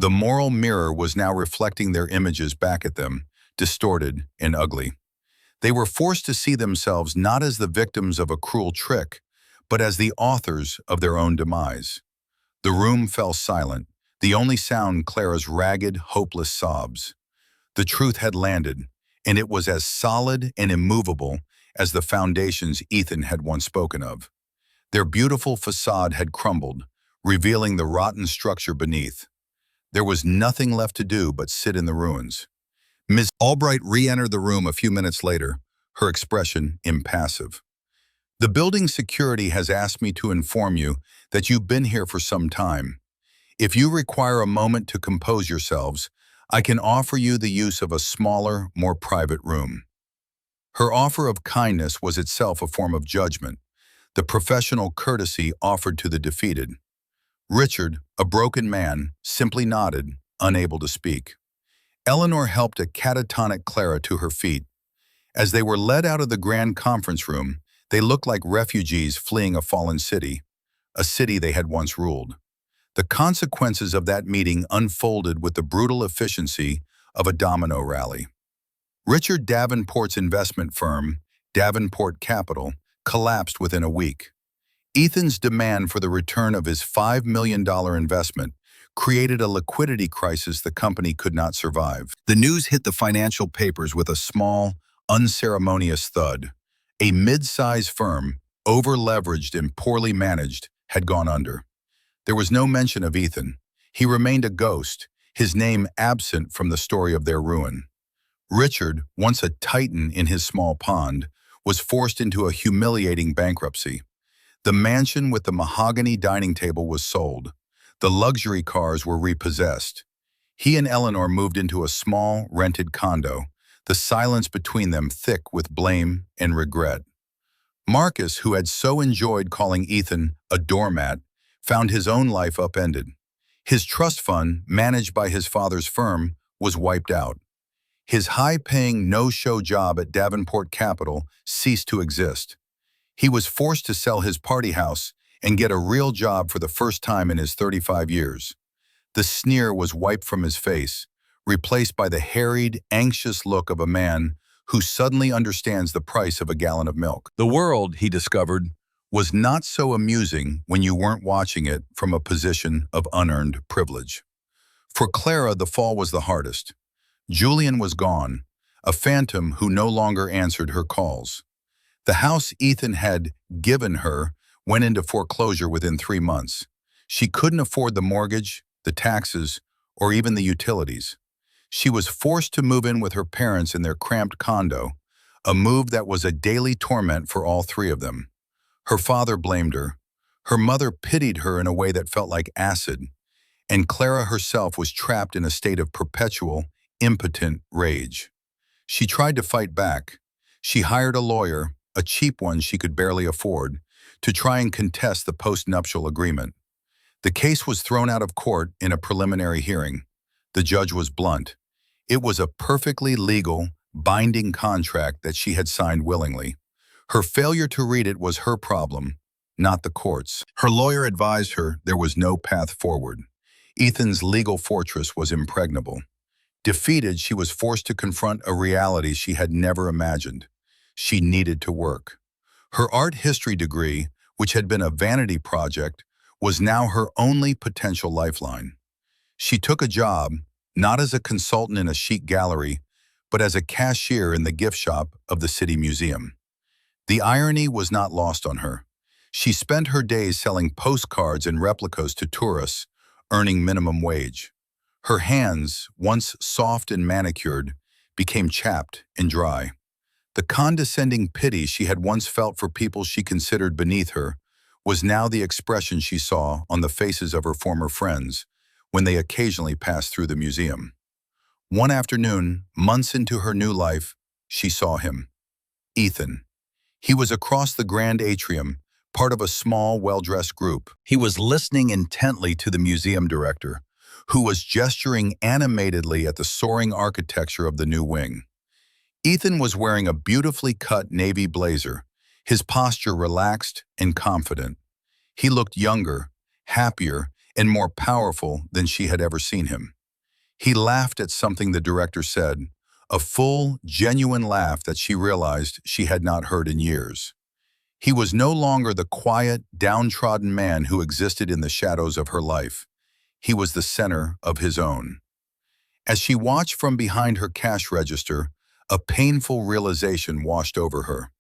The moral mirror was now reflecting their images back at them, distorted and ugly. They were forced to see themselves not as the victims of a cruel trick, but as the authors of their own demise. The room fell silent, the only sound Clara's ragged, hopeless sobs. The truth had landed, and it was as solid and immovable as the foundations Ethan had once spoken of. Their beautiful facade had crumbled, revealing the rotten structure beneath. There was nothing left to do but sit in the ruins. Ms. Albright re-entered the room a few minutes later, her expression impassive. "The building security has asked me to inform you that you've been here for some time. If you require a moment to compose yourselves, I can offer you the use of a smaller, more private room." Her offer of kindness was itself a form of judgment, the professional courtesy offered to the defeated. Richard, a broken man, simply nodded, unable to speak. Eleanor helped a catatonic Clara to her feet. As they were led out of the grand conference room, they looked like refugees fleeing a fallen city, a city they had once ruled. The consequences of that meeting unfolded with the brutal efficiency of a domino rally. Richard Davenport's investment firm, Davenport Capital, collapsed within a week. Ethan's demand for the return of his $5 million investment created a liquidity crisis the company could not survive. The news hit the financial papers with a small, unceremonious thud. A mid-size firm, over-leveraged and poorly managed, had gone under. There was no mention of Ethan. He remained a ghost, his name absent from the story of their ruin. Richard, once a titan in his small pond, was forced into a humiliating bankruptcy. The mansion with the mahogany dining table was sold. The luxury cars were repossessed. He and Eleanor moved into a small, rented condo, the silence between them thick with blame and regret. Marcus, who had so enjoyed calling Ethan a doormat, found his own life upended. His trust fund, managed by his father's firm, was wiped out. His high-paying no-show job at Davenport Capital ceased to exist. He was forced to sell his party house and get a real job for the first time in his 35 years. The sneer was wiped from his face, replaced by the harried, anxious look of a man who suddenly understands the price of a gallon of milk. The world, he discovered, was not so amusing when you weren't watching it from a position of unearned privilege. For Clara, the fall was the hardest. Julian was gone, a phantom who no longer answered her calls. The house Ethan had given her went into foreclosure within 3 months. She couldn't afford the mortgage, the taxes, or even the utilities. She was forced to move in with her parents in their cramped condo, a move that was a daily torment for all three of them. Her father blamed her. Her mother pitied her in a way that felt like acid. And Clara herself was trapped in a state of perpetual, impotent rage. She tried to fight back. She hired a lawyer, a cheap one she could barely afford, to try and contest the post-nuptial agreement. The case was thrown out of court in a preliminary hearing. The judge was blunt. It was a perfectly legal, binding contract that she had signed willingly. Her failure to read it was her problem, not the court's. Her lawyer advised her there was no path forward. Ethan's legal fortress was impregnable. Defeated, she was forced to confront a reality she had never imagined. She needed to work. Her art history degree, which had been a vanity project, was now her only potential lifeline. She took a job, not as a consultant in a chic gallery, but as a cashier in the gift shop of the city museum. The irony was not lost on her. She spent her days selling postcards and replicas to tourists, earning minimum wage. Her hands, once soft and manicured, became chapped and dry. The condescending pity she had once felt for people she considered beneath her was now the expression she saw on the faces of her former friends when they occasionally passed through the museum. One afternoon, months into her new life, she saw him. Ethan. He was across the grand atrium, part of a small, well-dressed group. He was listening intently to the museum director, who was gesturing animatedly at the soaring architecture of the new wing. Ethan was wearing a beautifully cut navy blazer, his posture relaxed and confident. He looked younger, happier, and more powerful than she had ever seen him. He laughed at something the director said, a full, genuine laugh that she realized she had not heard in years. He was no longer the quiet, downtrodden man who existed in the shadows of her life. He was the center of his own. As she watched from behind her cash register, a painful realization washed over her.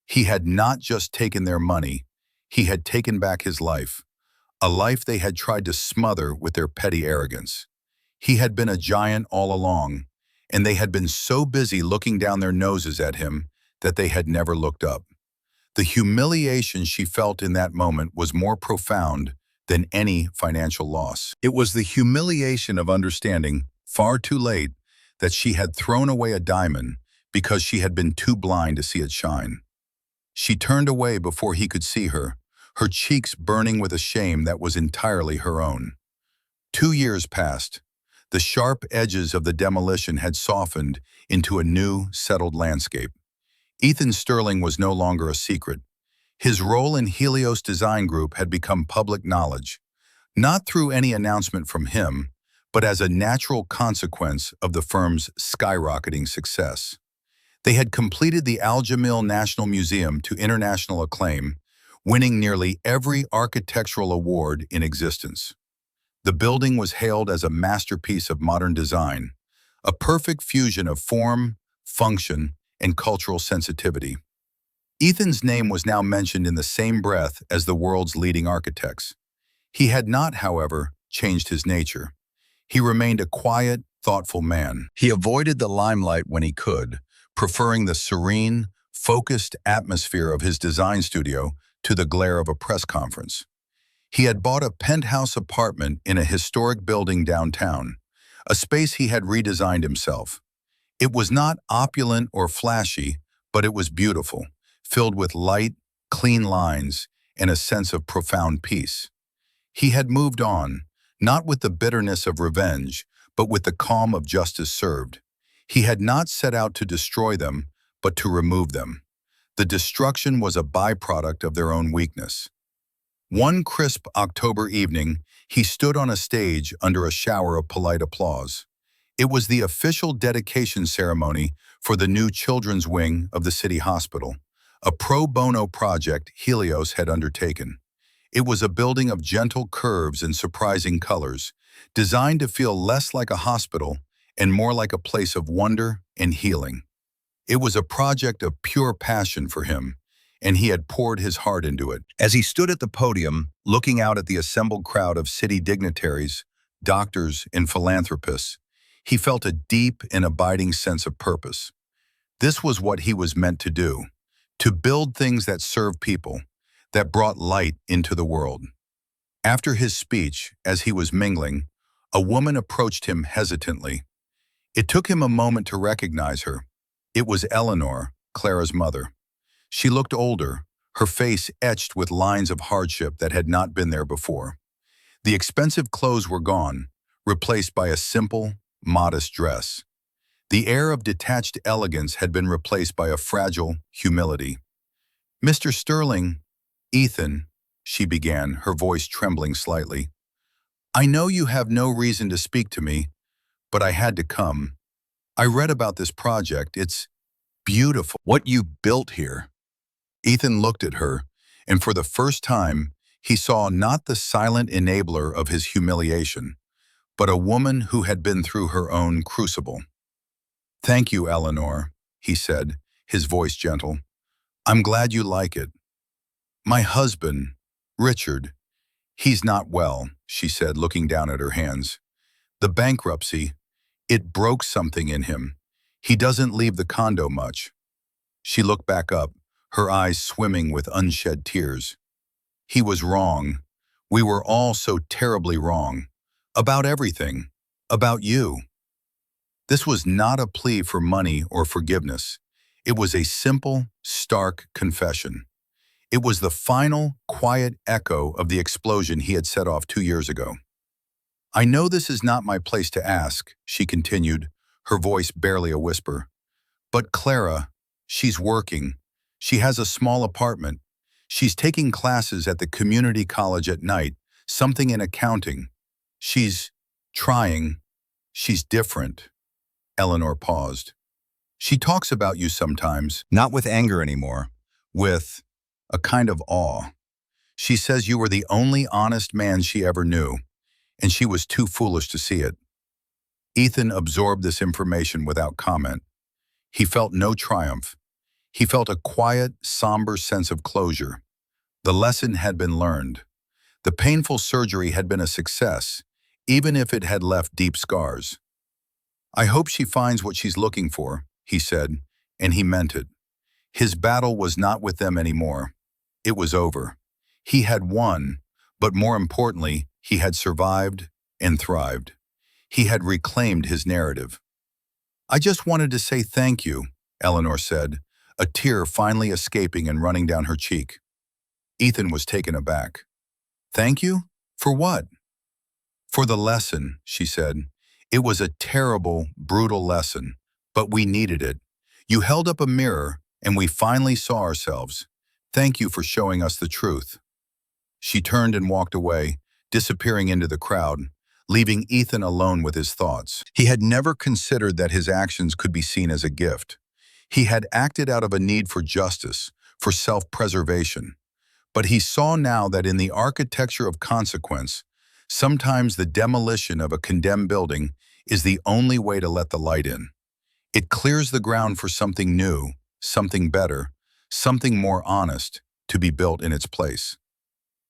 He had not just taken their money, he had taken back his life, a life they had tried to smother with their petty arrogance. He had been a giant all along, and they had been so busy looking down their noses at him that they had never looked up. The humiliation she felt in that moment was more profound than any financial loss. It was the humiliation of understanding, far too late, that she had thrown away a diamond because she had been too blind to see it shine. She turned away before he could see her, her cheeks burning with a shame that was entirely her own. 2 years passed. The sharp edges of the demolition had softened into a new, settled landscape. Ethan Sterling was no longer a secret. His role in Helios Design Group had become public knowledge, not through any announcement from him, but as a natural consequence of the firm's skyrocketing success. They had completed the Al Jamil National Museum to international acclaim, winning nearly every architectural award in existence. The building was hailed as a masterpiece of modern design, a perfect fusion of form, function, and cultural sensitivity. Ethan's name was now mentioned in the same breath as the world's leading architects. He had not, however, changed his nature. He remained a quiet, thoughtful man. He avoided the limelight when he could, preferring the serene, focused atmosphere of his design studio to the glare of a press conference. He had bought a penthouse apartment in a historic building downtown, a space he had redesigned himself. It was not opulent or flashy, but it was beautiful, filled with light, clean lines, and a sense of profound peace. He had moved on, not with the bitterness of revenge, but with the calm of justice served. He had not set out to destroy them, but to remove them. The destruction was a byproduct of their own weakness. One crisp October evening, he stood on a stage under a shower of polite applause. It was the official dedication ceremony for the new children's wing of the city hospital, a pro bono project Helios had undertaken. It was a building of gentle curves and surprising colors, designed to feel less like a hospital and more like a place of wonder and healing. It was a project of pure passion for him, and he had poured his heart into it. As he stood at the podium, looking out at the assembled crowd of city dignitaries, doctors, and philanthropists, he felt a deep and abiding sense of purpose. This was what he was meant to do, to build things that serve people, that brought light into the world. After his speech, as he was mingling, a woman approached him hesitantly. It took him a moment to recognize her. It was Eleanor, Clara's mother. She looked older, her face etched with lines of hardship that had not been there before. The expensive clothes were gone, replaced by a simple, modest dress. The air of detached elegance had been replaced by a fragile humility. "Mr. Sterling, Ethan," she began, her voice trembling slightly, "I know you have no reason to speak to me, but I had to come. I read about this project. It's beautiful. What you built here. Ethan looked at her, and for the first time, he saw not the silent enabler of his humiliation, but a woman who had been through her own crucible. "Thank you, Eleanor," he said, his voice gentle. "I'm glad you like it. My husband, Richard, he's not well," she said, looking down at her hands. "The bankruptcy, it broke something in him. He doesn't leave the condo much." She looked back up, her eyes swimming with unshed tears. "He was wrong. We were all so terribly wrong. About everything. About you." This was not a plea for money or forgiveness. It was a simple, stark confession. It was the final, quiet echo of the explosion he had set off 2 years ago. "I know this is not my place to ask," she continued, her voice barely a whisper. "But Clara, she's working. She has a small apartment. She's taking classes at the community college at night, something in accounting. She's trying. She's different." Eleanor paused. "She talks about you sometimes, not with anger anymore, with a kind of awe. She says you were the only honest man she ever knew, and she was too foolish to see it." Ethan absorbed this information without comment. He felt no triumph. He felt a quiet, somber sense of closure. The lesson had been learned. The painful surgery had been a success, even if it had left deep scars. "I hope she finds what she's looking for," he said, and he meant it. His battle was not with them anymore. It was over. He had won, but more importantly, he had survived and thrived. He had reclaimed his narrative. "I just wanted to say thank you," Eleanor said, a tear finally escaping and running down her cheek. Ethan was taken aback. "Thank you? For what?" "For the lesson," she said. "It was a terrible, brutal lesson, but we needed it. You held up a mirror, and we finally saw ourselves. Thank you for showing us the truth." She turned and walked away, disappearing into the crowd, leaving Ethan alone with his thoughts. He had never considered that his actions could be seen as a gift. He had acted out of a need for justice, for self-preservation. But he saw now that in the architecture of consequence, sometimes the demolition of a condemned building is the only way to let the light in. It clears the ground for something new, something better, something more honest to be built in its place.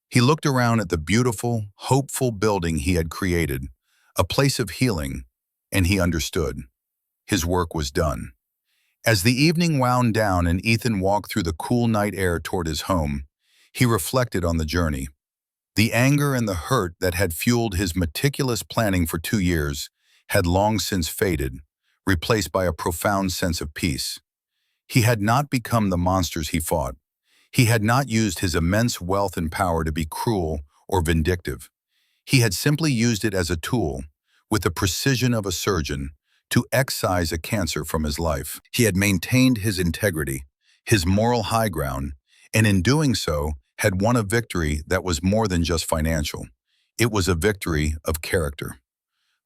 He looked around at the beautiful, hopeful building he had created, a place of healing, and he understood. His work was done. As the evening wound down and Ethan walked through the cool night air toward his home, he reflected on the journey. The anger and the hurt that had fueled his meticulous planning for 2 years had long since faded, replaced by a profound sense of peace. He had not become the monsters he fought. He had not used his immense wealth and power to be cruel or vindictive. He had simply used it as a tool, with the precision of a surgeon, to excise a cancer from his life. He had maintained his integrity, his moral high ground, and in doing so, had won a victory that was more than just financial. It was a victory of character.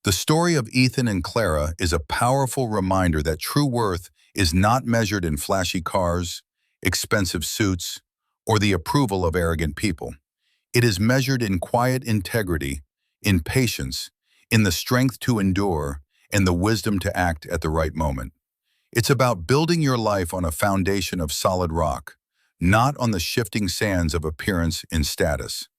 The story of Ethan and Clara is a powerful reminder that true worth is not measured in flashy cars, expensive suits, or the approval of arrogant people. It is measured in quiet integrity, in patience, in the strength to endure, and the wisdom to act at the right moment. It's about building your life on a foundation of solid rock, not on the shifting sands of appearance and status.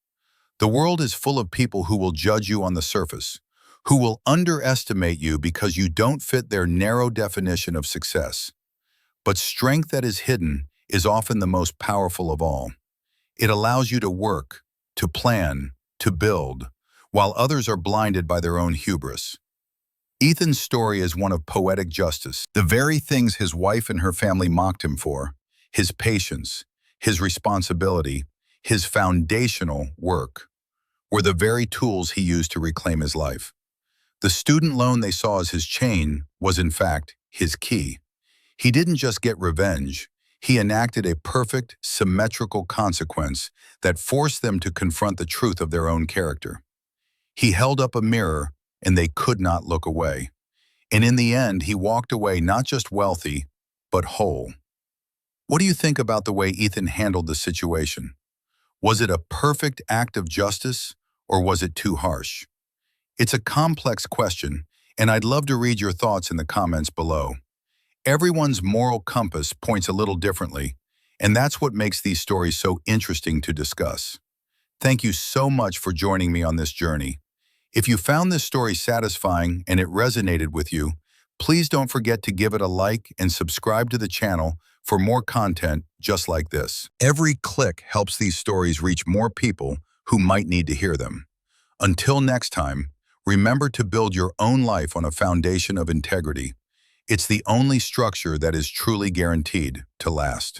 The world is full of people who will judge you on the surface, who will underestimate you because you don't fit their narrow definition of success. But strength that is hidden is often the most powerful of all. It allows you to work, to plan, to build, while others are blinded by their own hubris. Ethan's story is one of poetic justice. The very things his wife and her family mocked him for, his patience, his responsibility, his foundational work, were the very tools he used to reclaim his life. The student loan they saw as his chain was, in fact, his key. He didn't just get revenge. He enacted a perfect, symmetrical consequence that forced them to confront the truth of their own character. He held up a mirror, and they could not look away. And in the end, he walked away not just wealthy, but whole. What do you think about the way Ethan handled the situation? Was it a perfect act of justice, or was it too harsh? It's a complex question, and I'd love to read your thoughts in the comments below. Everyone's moral compass points a little differently, and that's what makes these stories so interesting to discuss. Thank you so much for joining me on this journey. If you found this story satisfying and it resonated with you, please don't forget to give it a like and subscribe to the channel for more content just like this. Every click helps these stories reach more people who might need to hear them. Until next time, remember to build your own life on a foundation of integrity. It's the only structure that is truly guaranteed to last.